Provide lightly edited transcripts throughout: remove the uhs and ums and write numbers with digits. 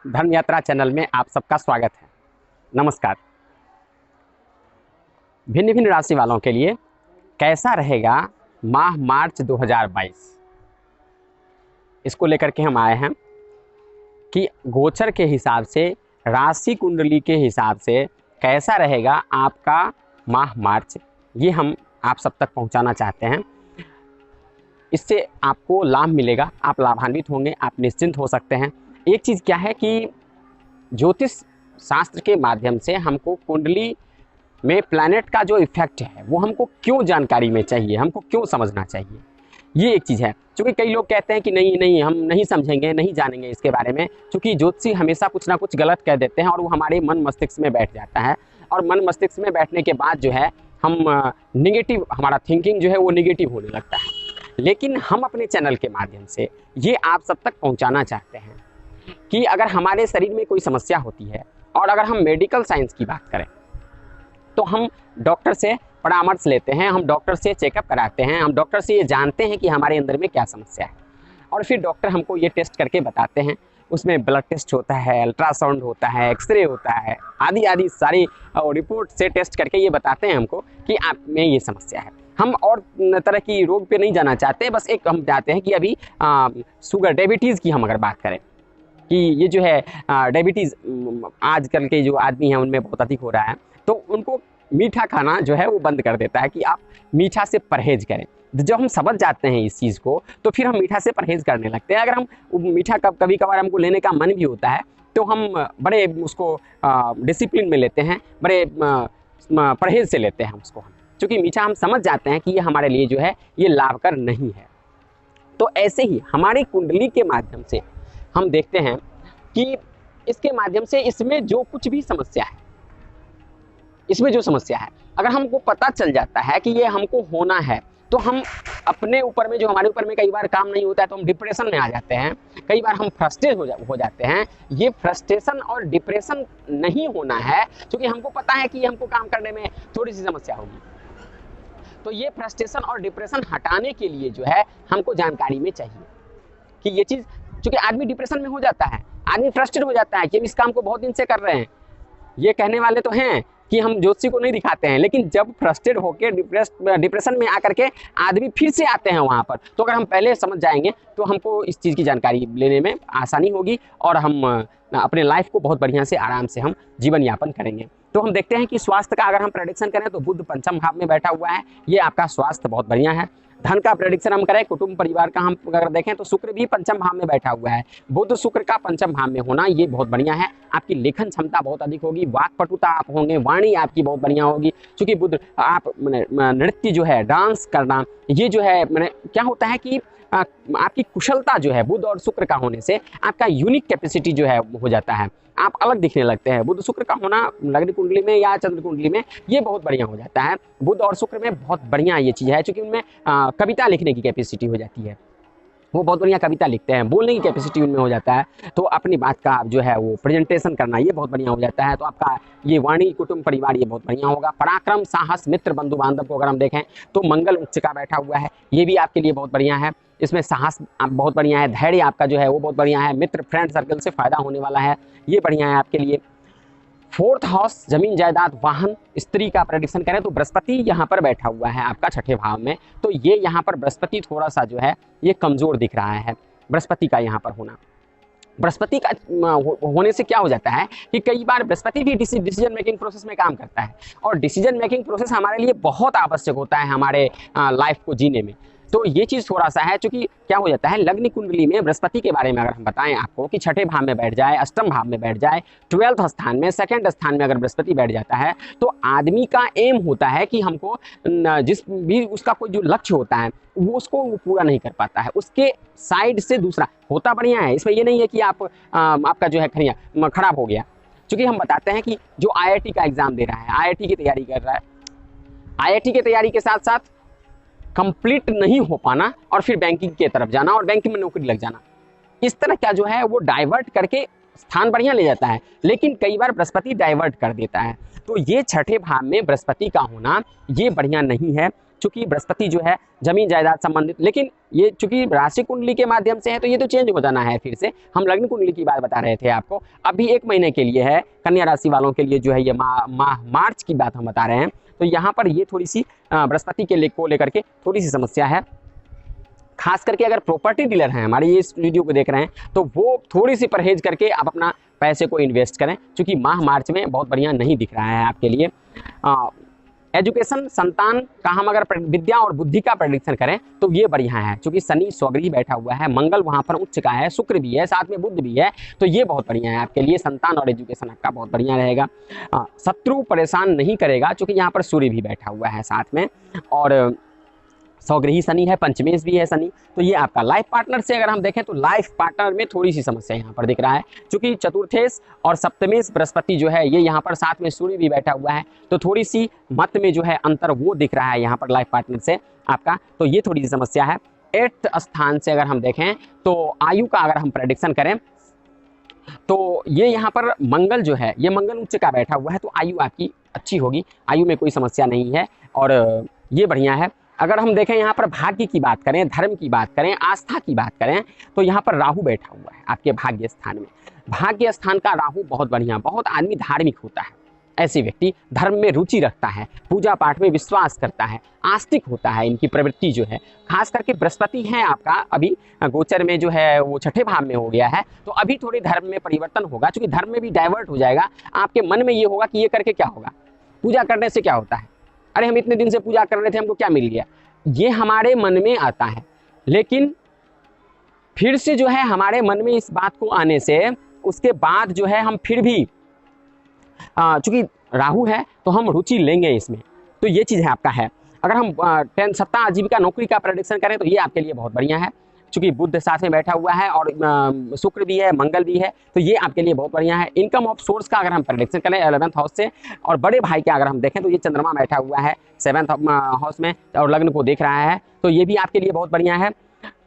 धर्म यात्रा चैनल में आप सबका स्वागत है। नमस्कार। भिन्न भिन्न राशि वालों के लिए कैसा रहेगा माह मार्च 2022, इसको लेकर के हम आए हैं कि गोचर के हिसाब से, राशि कुंडली के हिसाब से कैसा रहेगा आपका माह मार्च, ये हम आप सब तक पहुंचाना चाहते हैं। इससे आपको लाभ मिलेगा, आप लाभान्वित होंगे, आप निश्चिंत हो सकते हैं। एक चीज़ क्या है कि ज्योतिष शास्त्र के माध्यम से हमको कुंडली में प्लैनेट का जो इफेक्ट है वो हमको क्यों जानकारी में चाहिए, हमको क्यों समझना चाहिए, ये एक चीज़ है। क्योंकि कई लोग कहते हैं कि नहीं नहीं हम नहीं समझेंगे, नहीं जानेंगे इसके बारे में, क्योंकि ज्योतिषी हमेशा कुछ ना कुछ गलत कह देते हैं और वो हमारे मन मस्तिष्क में बैठ जाता है। और मन मस्तिष्क में बैठने के बाद जो है हम निगेटिव, हमारा थिंकिंग जो है वो निगेटिव होने लगता है। लेकिन हम अपने चैनल के माध्यम से ये आप सब तक पहुंचाना चाहते हैं कि अगर हमारे शरीर में कोई समस्या होती है और अगर हम मेडिकल साइंस की बात करें तो हम डॉक्टर से परामर्श लेते हैं, हम डॉक्टर से चेकअप कराते हैं, हम डॉक्टर से ये जानते हैं कि हमारे अंदर में क्या समस्या है और फिर डॉक्टर हमको ये टेस्ट करके बताते हैं। उसमें ब्लड टेस्ट होता है, अल्ट्रासाउंड होता है, एक्सरे होता है, आदि आदि सारी रिपोर्ट से टेस्ट करके ये बताते हैं हमको कि आप में ये समस्या है। हम और तरह की रोग पे नहीं जाना चाहते, बस एक हम चाहते हैं कि अभी शुगर, डायबिटीज़ की हम अगर बात करें कि ये जो है डायबिटीज़ आजकल के जो आदमी हैं उनमें बहुत अधिक हो रहा है, तो उनको मीठा खाना जो है वो बंद कर देता है कि आप मीठा से परहेज करें। जब हम समझ जाते हैं इस चीज़ को तो फिर हम मीठा से परहेज करने लगते हैं। अगर हम मीठा कभी कभार हमको लेने का मन भी होता है तो हम बड़े उसको डिसिप्लिन में लेते हैं, बड़े परहेज से लेते हैं उसको हम, क्योंकि मीठा हम समझ जाते हैं कि ये हमारे लिए जो है ये लाभकर नहीं है। तो ऐसे ही हमारी कुंडली के माध्यम से हम देखते हैं कि इसके माध्यम से इसमें जो कुछ भी समस्या है, इसमें जो समस्या है अगर हमको पता चल जाता है कि ये हमको होना है तो हम अपने ऊपर में, जो हमारे ऊपर में कई बार काम नहीं होता है तो हम डिप्रेशन में आ जाते हैं, कई बार हम फ्रस्ट्रेट हो जाते हैं। ये फ्रस्ट्रेशन और डिप्रेशन नहीं होना है, क्योंकि हमको पता है कि हमको काम करने में थोड़ी सी समस्या होगी। तो ये फ्रस्ट्रेशन और डिप्रेशन हटाने के लिए जो है हमको जानकारी में चाहिए कि ये चीज़, क्योंकि आदमी डिप्रेशन में हो जाता है, आदमी फ्रस्ट्रेट हो जाता है कि हम इस काम को बहुत दिन से कर रहे हैं। ये कहने वाले तो हैं कि हम ज्योतिषी को नहीं दिखाते हैं, लेकिन जब फ्रस्ट्रेट होकर डिप्रेशन में आकर के आदमी फिर से आते हैं वहाँ पर, तो अगर हम पहले समझ जाएंगे तो हमको इस चीज़ की जानकारी लेने में आसानी होगी और हम अपने लाइफ को बहुत बढ़िया से, आराम से हम जीवन यापन करेंगे। तो हम देखते हैं कि स्वास्थ्य का अगर हम प्रेडिक्शन करें तो बुध पंचम भाव में बैठा हुआ है, ये आपका स्वास्थ्य बहुत बढ़िया है। धन का प्रेडिक्शन हम करें, कुटुंब परिवार का हम अगर देखें तो शुक्र भी पंचम भाव में बैठा हुआ है। बुध शुक्र का पंचम भाव में होना ये बहुत बढ़िया है। आपकी लेखन क्षमता बहुत अधिक होगी, वाक्पटुता आप होंगे, वाणी आपकी बहुत बढ़िया होगी, क्योंकि बुध आप नृत्य जो है, डांस करना, ये जो है मैंने क्या होता है कि आपकी कुशलता जो है बुध और शुक्र का होने से आपका यूनिक कैपेसिटी जो है हो जाता है, आप अलग दिखने लगते हैं। बुध शुक्र का होना लग्न कुंडली में या चंद्र कुंडली में ये बहुत बढ़िया हो जाता है। बुध और शुक्र में बहुत बढ़िया ये चीज़ है, क्योंकि उनमें कविता लिखने की कैपेसिटी हो जाती है, वो बहुत बढ़िया कविता लिखते हैं, बोलने की कैपेसिटी उनमें हो जाता है, तो अपनी बात का जो है वो प्रेजेंटेशन करना ये बहुत बढ़िया हो जाता है। तो आपका ये वाणी, कुटुंब परिवार ये बहुत बढ़िया होगा। पराक्रम, साहस, मित्र, बंधु बांधव को अगर हम देखें तो मंगल उच्च का बैठा हुआ है, ये भी आपके लिए बहुत बढ़िया है। इसमें साहस बहुत बढ़िया है, धैर्य आपका जो है वो बहुत बढ़िया है, मित्र फ्रेंड सर्कल से फायदा होने वाला है, ये बढ़िया है आपके लिए। फोर्थ हाउस, जमीन जायदाद, वाहन, स्त्री का प्रेडिक्शन करें तो बृहस्पति यहाँ पर बैठा हुआ है आपका छठे भाव में, तो ये यहाँ पर बृहस्पति थोड़ा सा जो है ये कमजोर दिख रहा है। बृहस्पति का यहाँ पर होना, बृहस्पति का होने से क्या हो जाता है कि कई बार बृहस्पति भी डिसीजन मेकिंग प्रोसेस में काम करता है, और डिसीजन मेकिंग प्रोसेस हमारे लिए बहुत आवश्यक होता है हमारे लाइफ को जीने में। तो ये चीज़ थोड़ा सा है, क्योंकि क्या हो जाता है लग्न कुंडली में बृहस्पति के बारे में अगर हम बताएं आपको कि छठे भाव में बैठ जाए, अष्टम भाव में बैठ जाए, 12th स्थान में, सेकंड स्थान में अगर बृहस्पति बैठ जाता है तो आदमी का एम होता है कि हमको जिस भी उसका कोई जो लक्ष्य होता है वो उसको पूरा नहीं कर पाता है, उसके साइड से दूसरा होता बढ़िया है। इसमें ये नहीं है कि आपका जो है खराब हो गया, क्योंकि हम बताते हैं कि जो IIT का एग्जाम दे रहा है, IIT की तैयारी कर रहा है, IIT की तैयारी के साथ साथ कंप्लीट नहीं हो पाना और फिर बैंकिंग की तरफ जाना और बैंकिंग में नौकरी लग जाना, इस तरह क्या जो है वो डाइवर्ट करके स्थान बढ़िया ले जाता है, लेकिन कई बार बृहस्पति डाइवर्ट कर देता है। तो ये छठे भाव में बृहस्पति का होना ये बढ़िया नहीं है। चूंकि बृहस्पति जो है जमीन जायदाद संबंधित, लेकिन ये चूंकि राशि कुंडली के माध्यम से है तो ये तो चेंज हो जाना है। फिर से हम लग्न कुंडली की बात बता रहे थे आपको, अभी 1 महीने के लिए है कन्या राशि वालों के लिए जो है ये माह मार्च की बात हम बता रहे हैं। तो यहाँ पर ये थोड़ी सी बृहस्पति के को लेकर के थोड़ी सी समस्या है। खास करके अगर प्रॉपर्टी डीलर हैं हमारे ये इस वीडियो को देख रहे हैं तो वो थोड़ी सी परहेज करके आप अपना पैसे को इन्वेस्ट करें, क्योंकि माह मार्च में बहुत बढ़िया नहीं दिख रहा है आपके लिए। एजुकेशन, संतान का हम अगर विद्या और बुद्धि का प्रेडिक्शन करें तो ये बढ़िया है, क्योंकि शनि स्वगृही बैठा हुआ है, मंगल वहाँ पर उच्च का है, शुक्र भी है, साथ में बुध भी है, तो ये बहुत बढ़िया है आपके लिए। संतान और एजुकेशन आपका बहुत बढ़िया रहेगा। शत्रु परेशान नहीं करेगा, क्योंकि यहाँ पर सूर्य भी बैठा हुआ है साथ में, और स्वगृही शनि है, पंचमेश भी है शनि। तो ये आपका लाइफ पार्टनर से अगर हम देखें तो लाइफ पार्टनर में थोड़ी सी समस्या यहाँ पर दिख रहा है, क्योंकि चतुर्थेश और सप्तमेश बृहस्पति जो है ये यहाँ पर साथ में सूर्य भी बैठा हुआ है, तो थोड़ी सी मत में जो है अंतर वो दिख रहा है यहाँ पर लाइफ पार्टनर से आपका, तो ये थोड़ी सी समस्या है। 8th स्थान से अगर हम देखें तो आयु का अगर हम प्रेडिक्शन करें तो ये यहाँ पर मंगल जो है ये मंगल उच्च का बैठा हुआ है, तो आयु आपकी अच्छी होगी, आयु में कोई समस्या नहीं है और ये बढ़िया है। अगर हम देखें यहाँ पर भाग्य की बात करें, धर्म की बात करें, आस्था की बात करें तो यहाँ पर राहु बैठा हुआ है आपके भाग्य स्थान में। भाग्य स्थान का राहु बहुत बढ़िया, बहुत आदमी धार्मिक होता है, ऐसे व्यक्ति धर्म में रुचि रखता है, पूजा पाठ में विश्वास करता है, आस्तिक होता है, इनकी प्रवृत्ति जो है। खास करके बृहस्पति है आपका अभी गोचर में जो है वो 6ठे भाव में हो गया है, तो अभी थोड़ी धर्म में परिवर्तन होगा, क्योंकि धर्म में भी डाइवर्ट हो जाएगा। आपके मन में ये होगा कि ये करके क्या होगा, पूजा करने से क्या होता है, अरे हम इतने दिन से पूजा कर रहे थे हमको क्या मिल गया, ये हमारे मन में आता है। लेकिन फिर से जो है हमारे मन में इस बात को आने से उसके बाद जो है हम फिर भी चूंकि राहु है तो हम रुचि लेंगे इसमें, तो ये चीज़ है आपका है। अगर हम 10 सत्ता आजीविका नौकरी का प्रेडिक्शन करें तो ये आपके लिए बहुत बढ़िया है, क्योंकि बुध साथ में बैठा हुआ है और शुक्र भी है, मंगल भी है, तो ये आपके लिए बहुत बढ़िया है। इनकम ऑफ सोर्स का अगर हम प्रेडिक्शन करें 11th हाउस से, और बड़े भाई का अगर हम देखें तो ये चंद्रमा बैठा हुआ है 7th हाउस में और लग्न को देख रहा है, तो ये भी आपके लिए बहुत बढ़िया है।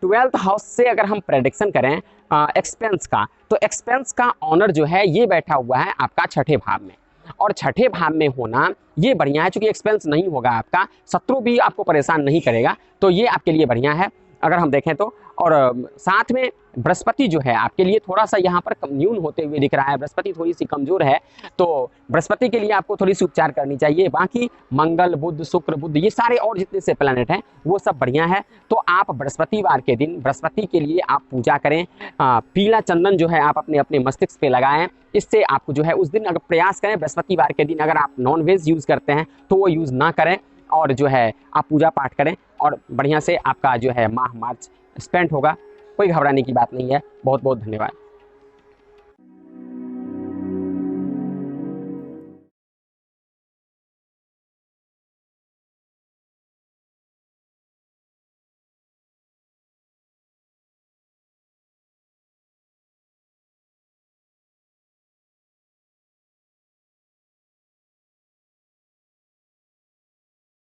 12th हाउस से अगर हम प्रेडिक्शन करें एक्सपेंस का, तो एक्सपेंस का ऑनर जो है ये बैठा हुआ है आपका 6ठे भाव में, और 6ठे भाव में होना ये बढ़िया है, क्योंकि एक्सपेंस नहीं होगा आपका, शत्रु भी आपको परेशान नहीं करेगा, तो ये आपके लिए बढ़िया है अगर हम देखें तो। और साथ में बृहस्पति जो है आपके लिए थोड़ा सा यहाँ पर न्यून होते हुए दिख रहा है, बृहस्पति थोड़ी सी कमजोर है, तो बृहस्पति के लिए आपको थोड़ी सी उपचार करनी चाहिए। बाकी मंगल, बुध, शुक्र, बुध ये सारे और जितने से प्लैनेट हैं वो सब बढ़िया है। तो आप बृहस्पतिवार के दिन बृहस्पति के लिए आप पूजा करें, पीला चंदन जो है आप अपने अपने मस्तिष्क पे लगाएं, इससे आपको जो है उस दिन अगर प्रयास करें बृहस्पतिवार के दिन, अगर आप नॉन वेज यूज़ करते हैं तो वो यूज़ ना करें, और जो है आप पूजा पाठ करें और बढ़िया से आपका जो है माह मार्च स्पेंड होगा। कोई घबराने की बात नहीं है। बहुत बहुत धन्यवाद।